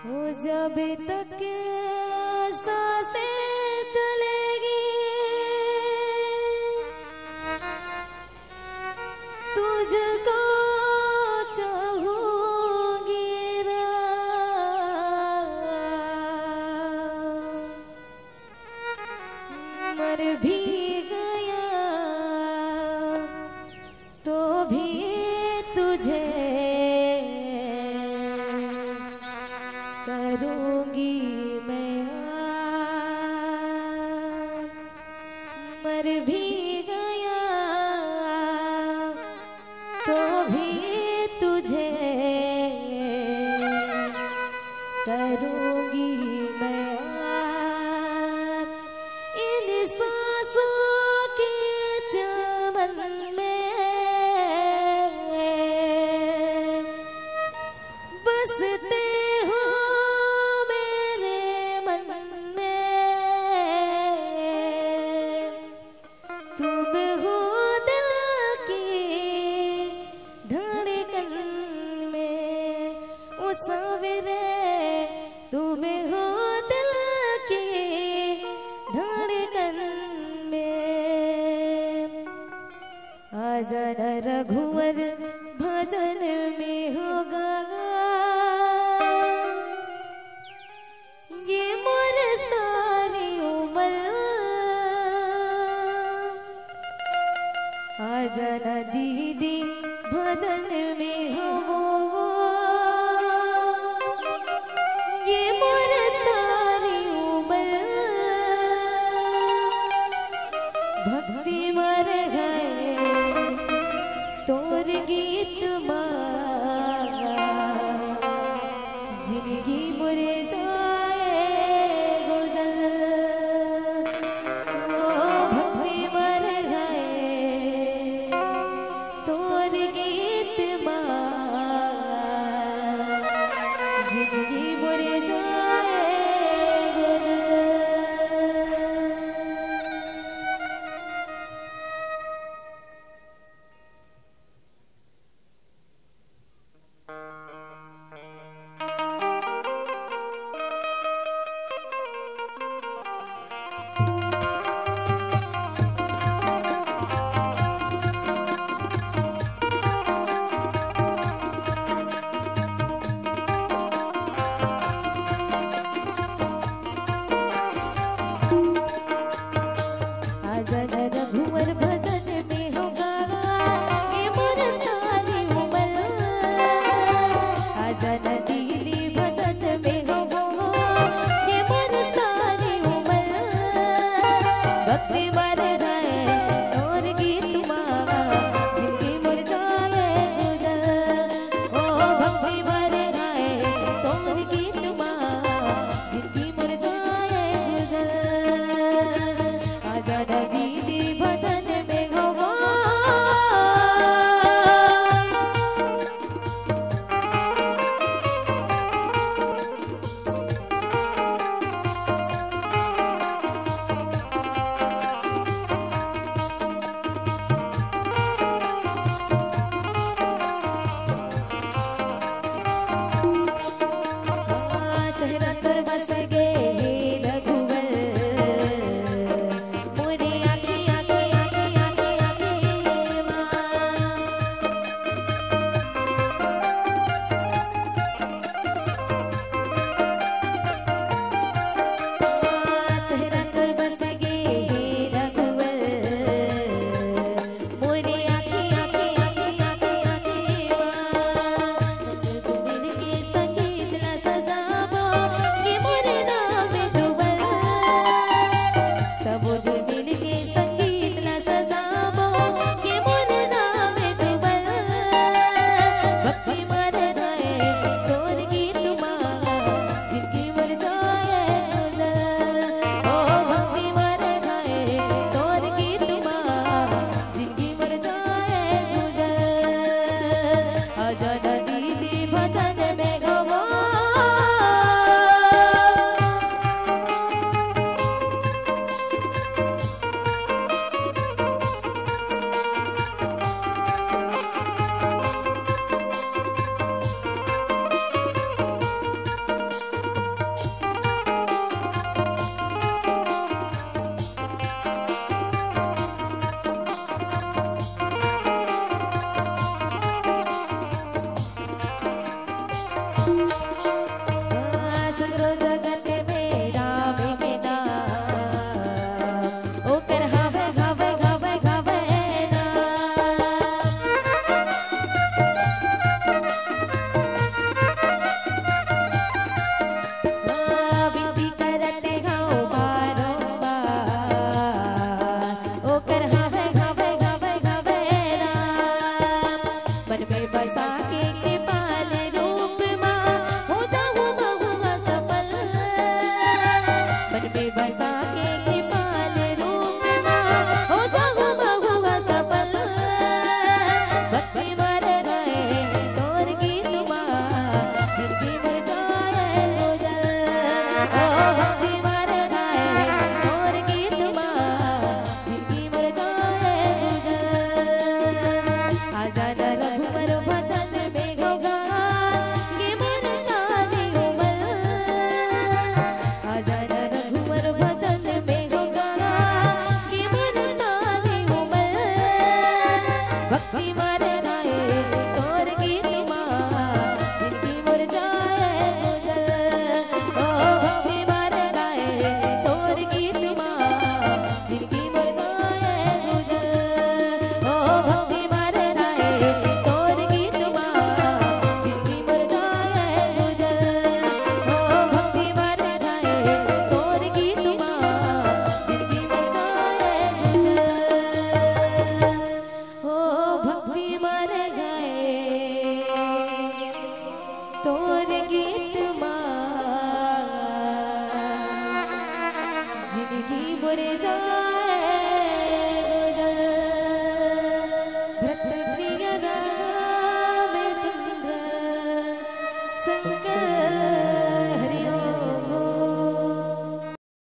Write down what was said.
हो जब तक सांसें चलेगी तुझको चाहूंगी मर भी गया तो भी तुझे करूंगी मैं मर भी गया तो भी तुझे करूंगी मैं इन सांसों के चमन में बसते हो मेरे मन में तुम हो दिल की धड़कन में ओ सवेरे तुम हो दिल की धड़कन में आजा न रघुवर भजन में होगा ये मोर सारी उम्र आजा न दीदी भजन में हो ये मोर सारी उम्र भक्ति मर गए तोर गीत जिंदगी मुरे जाए गुजर ओ भक्ति मर गए तोर गीत जिंदगी मुरे जाए गुजर सगरो जगत में राम के नाम ओकर हवे हवे हवे हवे नाम विनती करते गाओ बारंबार ओकर हवे हवे हवे हवे नाम मन में बसा के कृपाल रूप मां हो जाऊं बहुआ सफल मन में बसा के कृपाल रूप मां हो जाऊं बहुआ सफल भक्ति मर गए तोर गीत मां जिंदगी मर जाए गुजर ओ भक्ति मर गए तोर गीत मां जिंदगी मर जाए गुजर आजाद रघुवर भजन में गौगान ये मन सारी उमर आजाद रघुवर भजन में गौगान ये मन सारी उमर भक्ति मर गए तोर गीत मां जिंदगी मर जाए गुजर ओ भक्ति मर गए तोर गीत मां जिंदगी मर जाए गुजर ओ भक्ति मर गए तोर गीत मां जिंदगी मर जाए गुजर ओ भक्ति मर गए तोर गीत मां जिंदगी मर जाए गुजर ओ भक्ति मर गए तोर गीत मां जिंदगी मर जाए